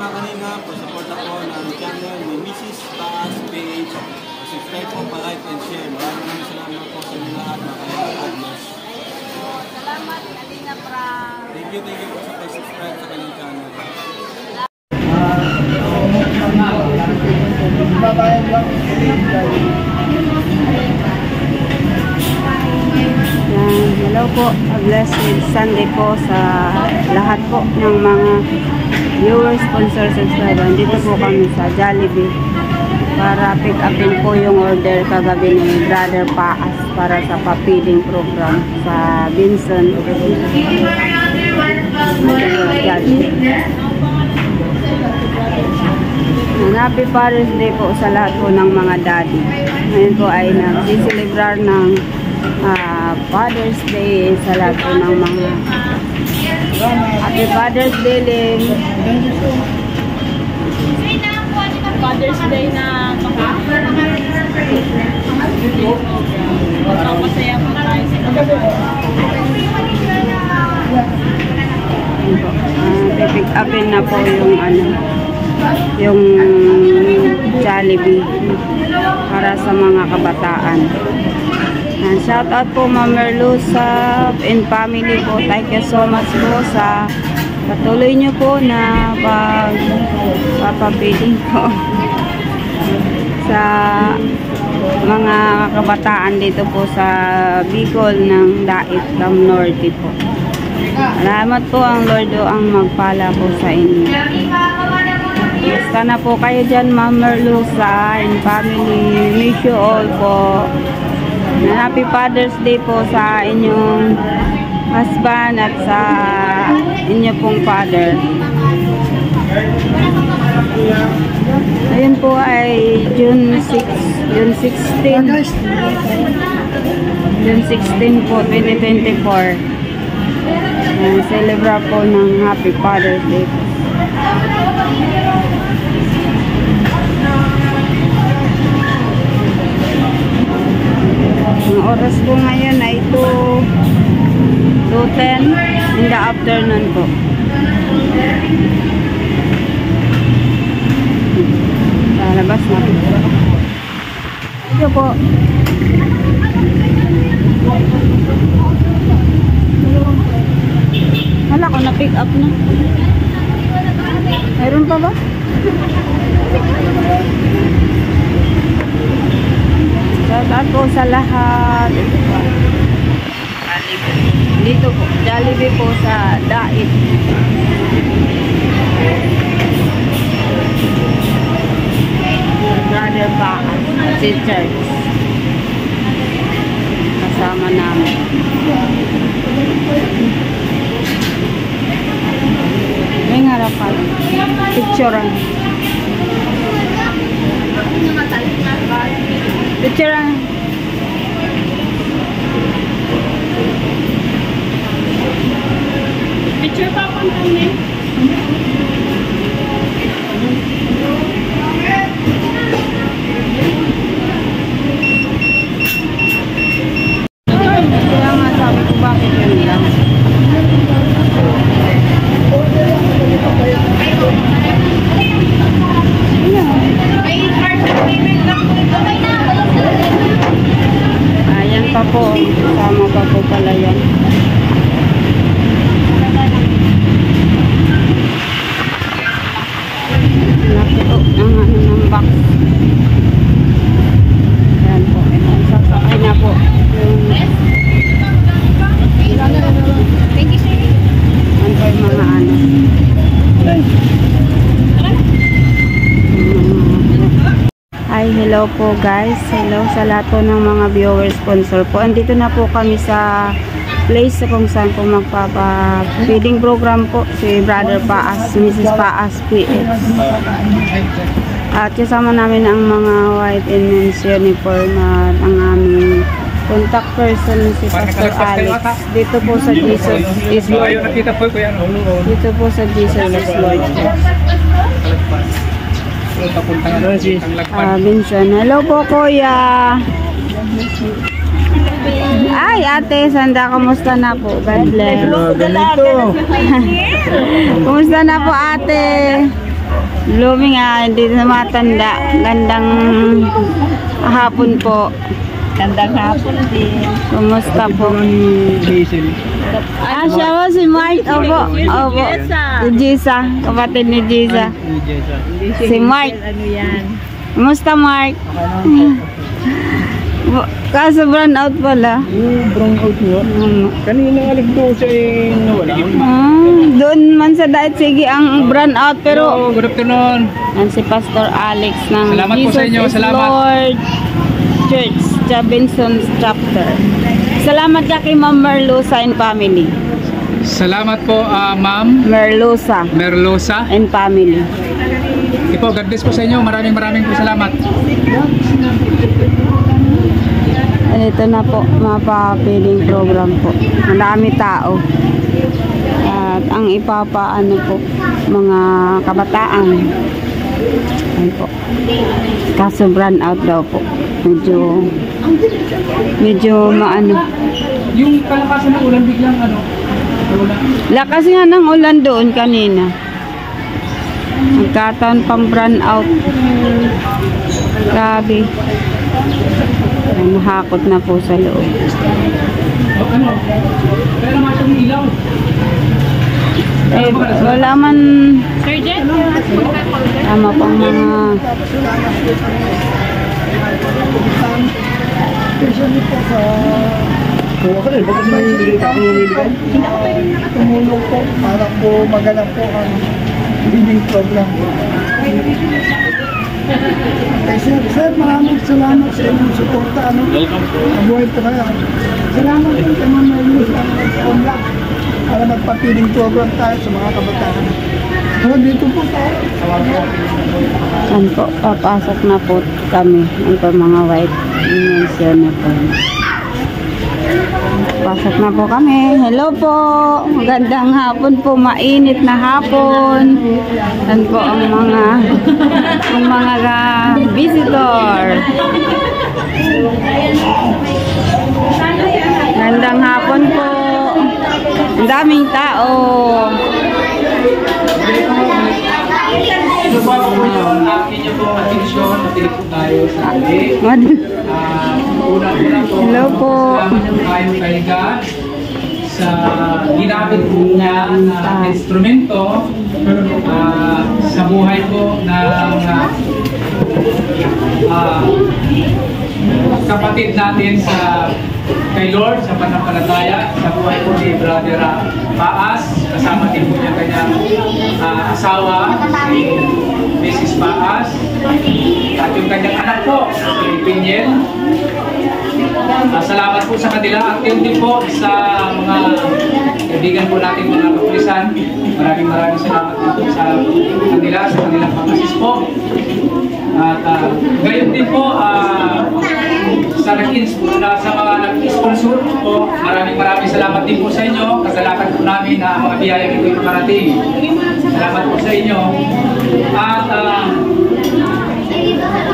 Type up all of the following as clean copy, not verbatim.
mga kanina, support ako ng channel ni Mrs. Taas Page. Subscribe po, pa-like and share. Maraming salamat po sa inyo lahat, mga kanina. Salamat, Kalina Pra. Thank you po sa pag-subscribe sa kanyang channel. Hello po, a blessed Sunday po sa lahat po ng mga viewers, sponsors, subscribers. Dito po kami sa Jollibee para pick upin po yung order kagabi ni Brother Paas para sa pa-feeding program sa Vincent. Happy Father's Day po sa lahat po ng mga daddy. Ngayon po ay nagsiselebrar ng Father's Day sa lahat po ng mga Happy Father's Day, Lim. Father's Day na magpapasaya po tayo sa pick upin na po yung Jollibee para sa mga kabataan. Shout out po Ma'am Merlusap and family po. Thank you so much po sa patuloy nyo po na papapiling po sa mga kabataan dito po sa Bicol ng Dait Cam Norte po. Salamat po ang Lord ang magpala po sa inyo. Basta na po kayo dyan Ma'am Merlusa and family. Miss you all po. Happy Father's Day po sa inyong husband at sa inyo pong father. Ayun po ay June 16 po 2024. Celebrate po ng Happy Father's Day. Ang oras po ngayon ay 2:10 in the afternoon po. Lalabas na po. Ito po. Hala ko na pick up na. Mayroon pa ba? Shout out po sa lahat. Ito po. Dito po. Jollibee po sa Dait. Brother Paas. Si Church. Kasama namin. May harapan. Picturean. Picturean. picture pa akong kami. Kaya nga sabi ko bakit yun lang. Ayan pa po. Sama pa po pala yan. Nakito ng box. Ayan po. Sasakay na po. Thank you, sir. Ano po yung mga ano. Hi, hello po guys. Hello sa lahat po ng mga viewers, sponsor po. Andito na po kami sa place kung saan po magpapa-feeding program po si Brother Paas, Mrs. Paas PX. At kasama namin ang mga white and men's uniform at ang aming contact person si Pastor Alex. Dito po sa Jesus is Lord. Dito po sa Jesus is Lord. Vincent. Hello po kuya. Ay ate, sanda, kumusta na po? God bless. Kumusta na po ate? Blooming hindi na matanda. Gandang hapon po. Gandang hapon din. Kumusta po? Hazel. Siya po si Mike. Opo. Opo. Si Jisa. Kapatid ni Jisa. Si Mike. Ano yan? Kumusta Mike? Kaso brown out pala. Brown out nyo? Kanina alig doon siya nawala. Doon man sa diet sige ang brown out pero good afternoon. yan si Pastor Alex ng Salamat po Jesus sa inyo. is Salamat. Lord Church, Jabinson's chapter. Salamat ka kay Ma'am Merlosa and family. Salamat po, Ma'am Merlosa Merlosa. and family. Ipo, God bless po sa inyo. Maraming po salamat. Ito na po, mapa-feeding program po. Marami tao. At ang ipapaano po, mga kabataan. Ayun po. Kaso brand out daw po. Medyo maano. Yung kalakasan ng ulan biglang Lakas nga ng ulan doon kanina. Nagkataon pang brand out. Grabe. Nahakot na po sa loob. Kaya naman siyang ilaw. Wala man Sir Jet? tama pang mga tumulong po para po maganap po ang feeding program. Okay, sir, maraming salamat sa inyong suporta. Welcome po. Mabuhay po kayo. Salamat po sa mga mayroon sa online para magpa-feeding program tayo sa mga kabataan. So, dito po tayo. saan po, papasok na po kami. Ito mga white dimension na po. Pasok na po kami. Hello po. Magandang hapon po. Mainit na hapon. Yan po ang mga visitor. Magandang hapon po. Ang daming tao. Ito po ako ngayon, akin po atensyon, matilig po tayo sa hali. Una-una po, Hello po. salamat po tayo kay God sa ginamit po niya na instrumento sa buhay po ng kapatid natin sa kay Lord sa panampalataya sa buhay po ni Brother Paas, kasama din po niya kanyang asawa si Mrs. Paas at yung kanyang anak po si Piniel. Salamat po sa kanila at yun din po sa mga kaibigan po natin mga kapulisan. Maraming salamat din po sa kanila, sa kanilang pag-assist po. At gayon din po sa mga nag-sponsor po, maraming salamat din po sa inyo. Kasalakan po namin na mga biyaya ito yung parating. Salamat po sa inyo. At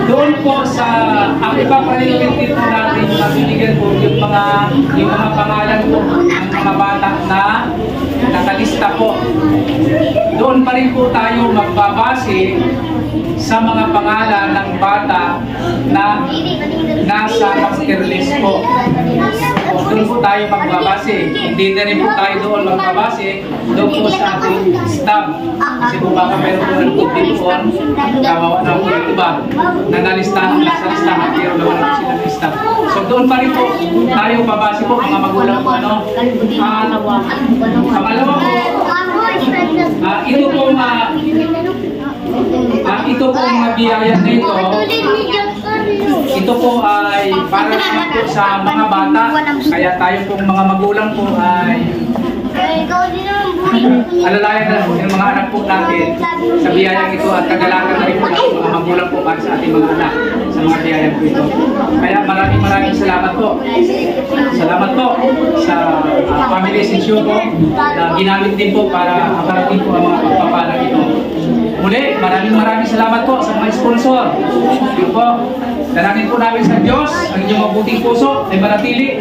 doon po sa ang ipapriority po natin mabibigyan po yung mga pangalan po ng mga bata na nakalista po. Doon pa rin po tayo magbabase sa mga pangalan ng bata na nasa master list po. Doon po tayo magbabase. Hindi na rin po tayo doon magbabase. Doon po sa ating staff. Kasi po baka meron po nagtutip doon. Kawawa na po yung iba na nalistahan, nasa listahan. Pero naman po sila ng staff. So doon pa rin po tayo babase po mga magulang po. Pangalawa po, ito po mga biyaya na ito po ay para naman po sa mga bata, kaya tayo pong mga magulang po ay alalayan na po yung mga anak po natin sa biyayang ito at kagalakan na rin po natin mga magulang po para sa ating mga anak sa mga biyayang po ito. Kaya maraming salamat po. Salamat po sa Family Essential po na ginamit din po para makarating po ang mga pagpapalang ito. Muli, maraming salamat po sa mga sponsor. Yun po, dalangin po namin sa Diyos, ang inyong mabuting puso ay manatili,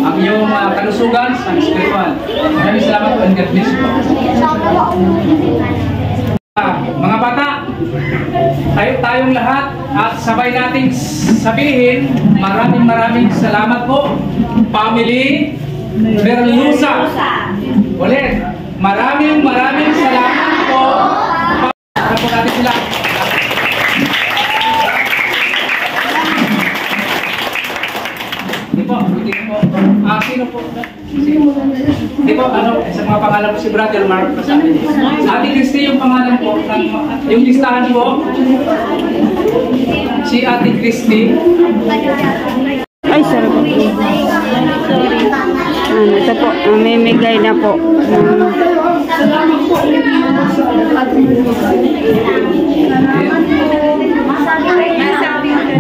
ang inyong kalusugan sa spiritual. Maraming salamat po and God bless you po. Mga bata, tayong lahat at sabay nating sabihin, maraming salamat po, Family Merluza. Ulit, maraming salamat po. Para po natin sila. Di po, sino po? Di po, sa mga pangalan po si Brother Mark Pasabi. Ate Christy yung pangalan po, yung listahan po, si Ate Christy. Ay, sorry po. Ito po, mamimigay na po.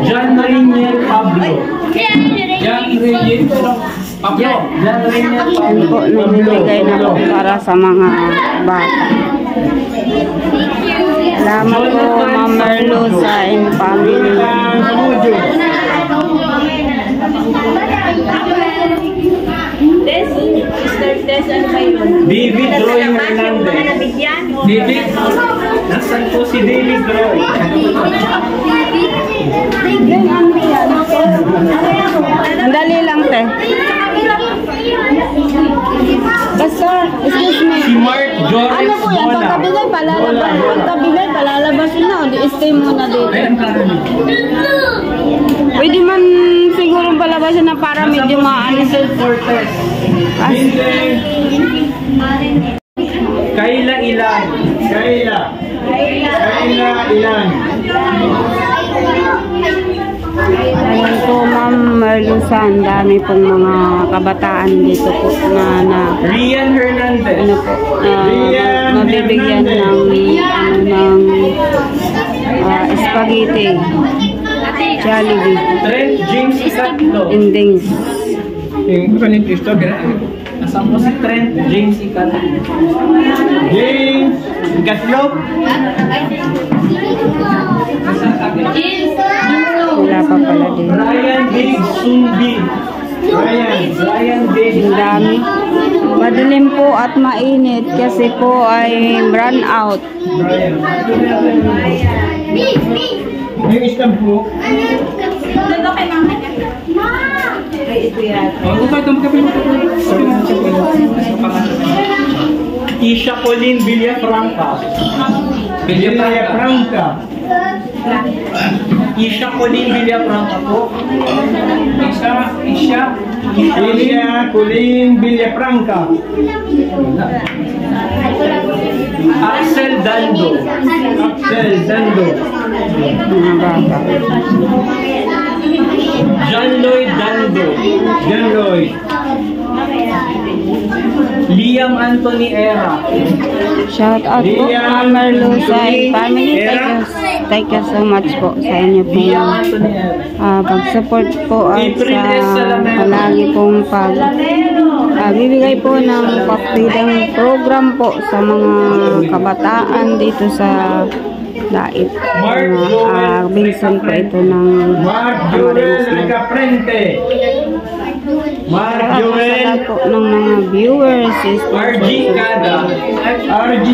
John Renier Pablo. John Renier Pablo. Yan po, namimigay na po para sa mga bata. Salamat po, Ma'am Merluza and family. David Roy Hernandez. David? Nasaan po si David Roy? Dali lang, te. Sir, excuse me. Si Mark Joris Ano po yan? Pagkabigay, palalabas. Pagkabigay, palalabasin na. O, di-stay muna dito. Pwede man siguro palabasin na para medyo maano. Kayla Ilan. Kayla Ilan. Ayan po, Ma'am Merluza, ang dami pong mga kabataan dito po na Rian Hernandez. ano po, mabibigyan ng spaghetti, Jollibee, Trent James Ikatlo. endings. Yung kanin Cristo, nasaan po si Trent James Ikatlo? James Ikatlo? Wala pa pala din. Ryan Big Sumbi. Ryan Big. Ang dami. Madilim po at mainit kasi po ay run out. Yung isang po. Isha Colleen Villafranca. Isha Colleen Villafranca po. Isha Colleen Villafranca. Axel Dando. Mga bata. John Lloyd Dando. Liam Anthony Era. Shout out po, Ma'am Merluza and family. Thank you so much po sa inyo po. Pag-support po at sa palagi pong bibigay po ng pakpidang program po sa mga kabataan dito sa Dait. Binsan po ito ng Mark Joel Ricaprente. Mark Joel po ng mga viewers. RG Kada. RG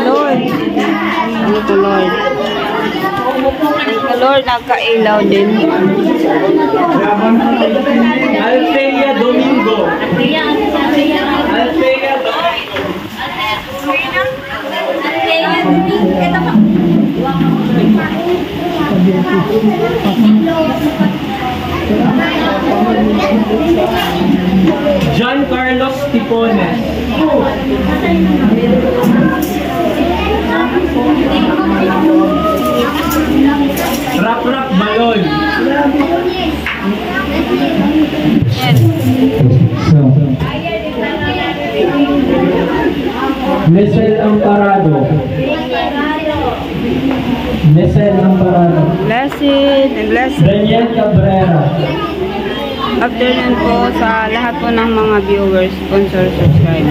Lord. Ano po, Lord? Lord, nagkailaw din. Althea Domingo. John Carlos Tipones. Rap Balon. Nesel Amparado. Blessed. Daniel Cabrera. Afternoon po sa lahat po ng mga viewers, sponsor, subscribe.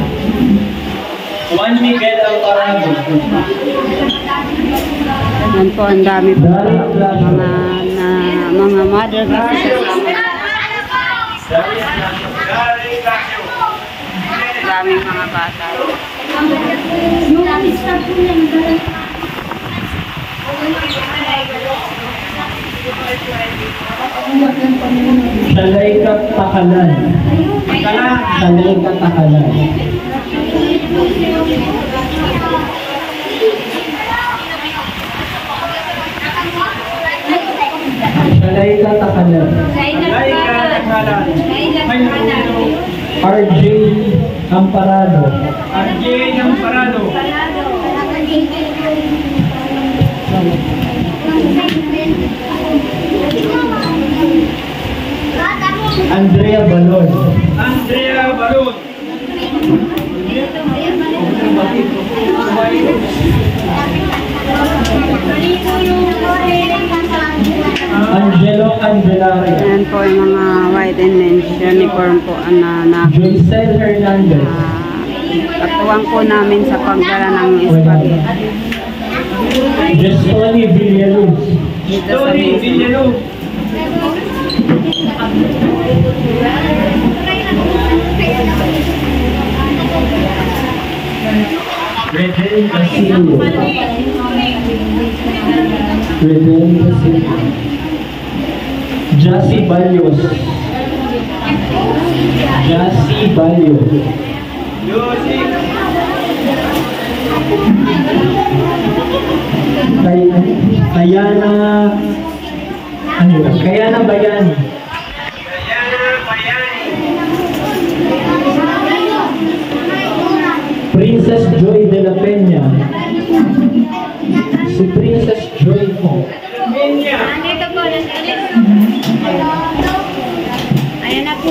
Juan Miguel Alvarado. Yan po, ang dami po mga mother. daming mga bata. Talay Katakalan. Talay Katakalan. Talay Katakalan. RJ Amparado. RJ Amparado. Andrea Balon. Andrea Balon. Angelo Candelaria. Ayan po yung mga white and men's uniform po na Joycel Hernandez. katuwang po namin sa pagdala ng spaghetti. Justoni Villaluz. Dito sa Mesa. Redel Casillo. Redel Casillo. Jassy Balios. Jassy Balios. Kayana Bayani. Princess Joy de la Peña. Si Princess Joy po. Dito po, ayan na po.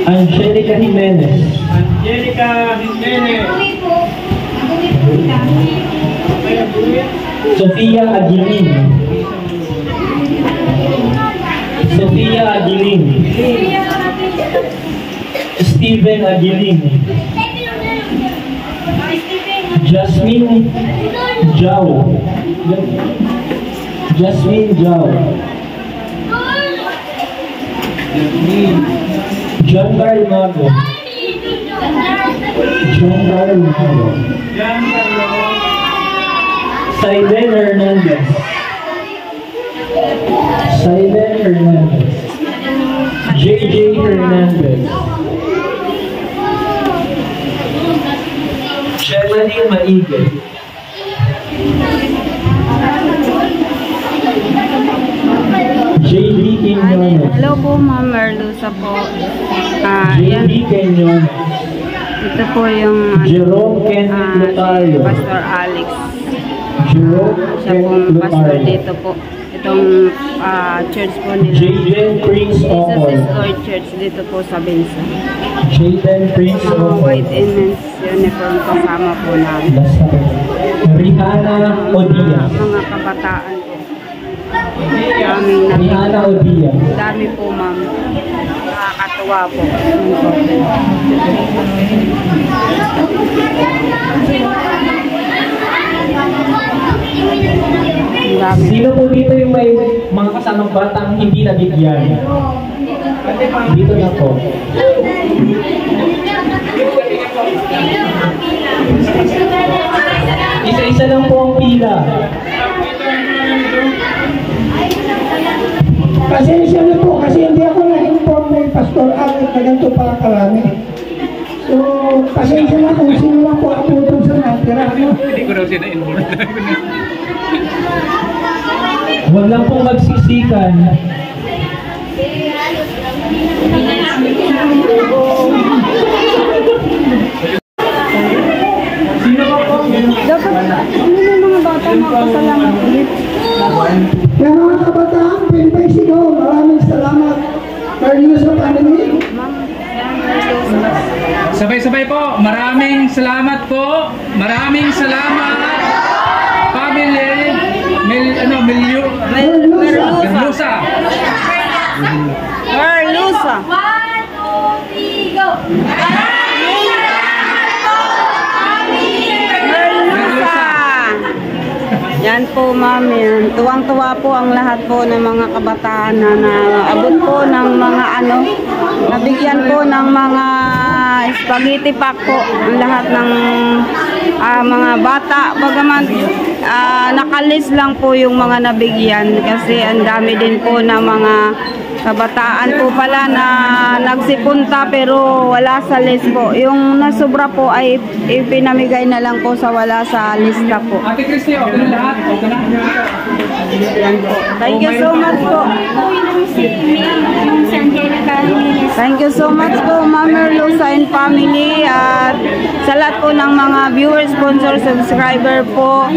Angelica Jimenez. Angelica Jimenez. Sofia Aguilin. Sofia Aguilin. Steven Aguilin. Jasmine Jao. Jasmine Jao. John Carl Mago. John Carl Mago. Saiden Hernandez. Saiden Hernandez. JJ Hernandez. Shelly Maigel. JD Quinones. Hello po, Ma'am Merluza po. Yan. JD Quinones. Ito po yung Jerome Kenneth Lotario. Pastor Alex. Jerome Siya pong Kenneth pastor Lotario. dito po. Itong church po nila. Jaden Prince Jesus Ocor. is Lord Church dito po sa Bensa. Jaden Prince Mga Ocor. white and men's uniform kasama po namin. Rihanna Odia. Mga kabataan po. Daming Rihanna Odia. dami po, ma'am. Nakakatuwa po. Yun po. Ang dami. Sino po dito yung may mga kasamang batang hindi nabigyan? Dito na po. Isa-isa lang po ang pila. Pasensya na po kasi hindi ako na-inform ng Pastor Alex na ganito pala karami. So, pasensya na kung sino lang po ang putong sa natira. Hindi ko raw siya na-involve. Huwag lang pong magsisikan. Sino ba po? Dapat, ano yung mga bata magpasalamat ulit? Kaya mga kabataan, pinipay sigaw. Maraming salamat. Carlos sa paninig. Ma'am, yan, Merluza. Sabay-sabay po. Maraming salamat po. Maraming salamat. Family. Merluza. Merluza. Merluza. 1, 2, 3, go! Merluza. Yan po, ma'am. Yan. Tuwang-tuwa po ang lahat po ng mga kabataan na naabot po ng mga nabigyan po ng mga spaghetti pack po ang lahat ng mga bata. Bagaman nakalis lang po yung mga nabigyan kasi ang dami din po na mga kabataan po pala na nagsipunta pero wala sa list po. Yung nasobra po ay ipinamigay na lang po sa wala sa lista po. Ate Christy, okay na lahat? Okay na? Yan po. Thank you so much po. Thank you so much po, Ma'am Merlusa and family. At sa lahat po ng mga viewers, sponsor, subscriber po.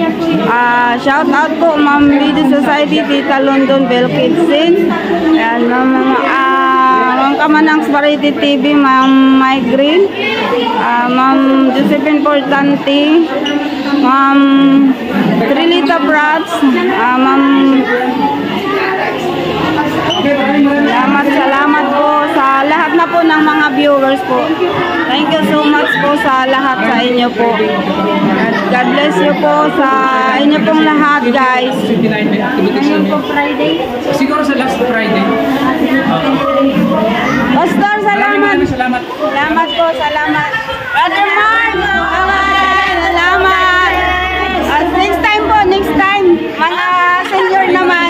Shout out po, Ma'am Video Society, Tita London, Bell Kitchen. Ayan, Ma'am Kamanang Variety TV, Ma'am Mike Green, Ma'am Josephine Portanti, Ma'am Trilita Prats, Ma'am salamat po sa lahat na po ng mga viewers po. Thank you so much po sa lahat sa inyo po. God bless you po sa inyo pong lahat, guys. Ngayon po Friday? Siguro sa last Friday. Pastor, salamat. Salamat. Salamat po, salamat. Brother Mark, salamat. At next time po, next time. Mga senior naman.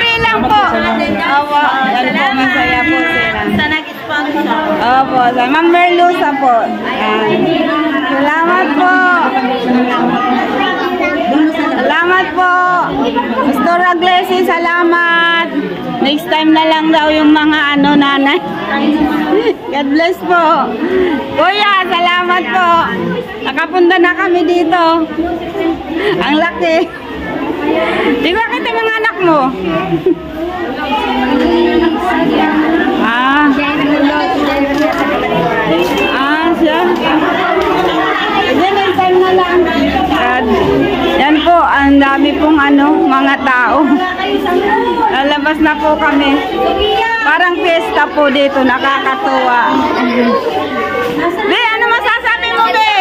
Free lang po. Opo, masaya po sila. Sa nag-sponsor. Opo, sa Ma'am Merlusa po. Salamat po. Salamat po. Pastor Aglesi, salamat. Next time na lang daw yung mga nanay. God bless po. Kuya, salamat po. Nakapunta na kami dito. Ang laki. Di ba kita mga anak mo? Siya. Next time na lang. Yan po, ang dami pong mga tao. Lalabas na po kami. Parang fiesta po dito, nakakatuwa. Be, ano masasabi mo, Be?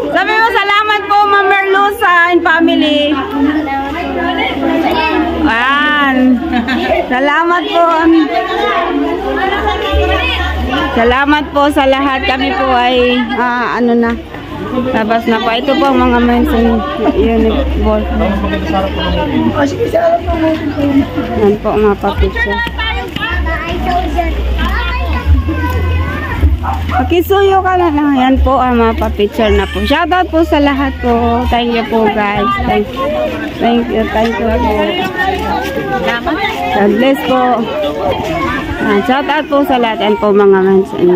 Sabi mo, salamat po, Ma'am Merlusa and family. Ayan. Salamat po. Salamat po sa lahat. Kami po ay, labas na po. Ito po ang mga mention uniform. Yan po, mga pa-picture. Pakisuyo ka na lang. Yan po ang mga pa-picture na po. Shoutout po sa lahat po. Thank you po, guys. Thank you po. God bless po. Shoutout po sa lahat. Yan po mga mention.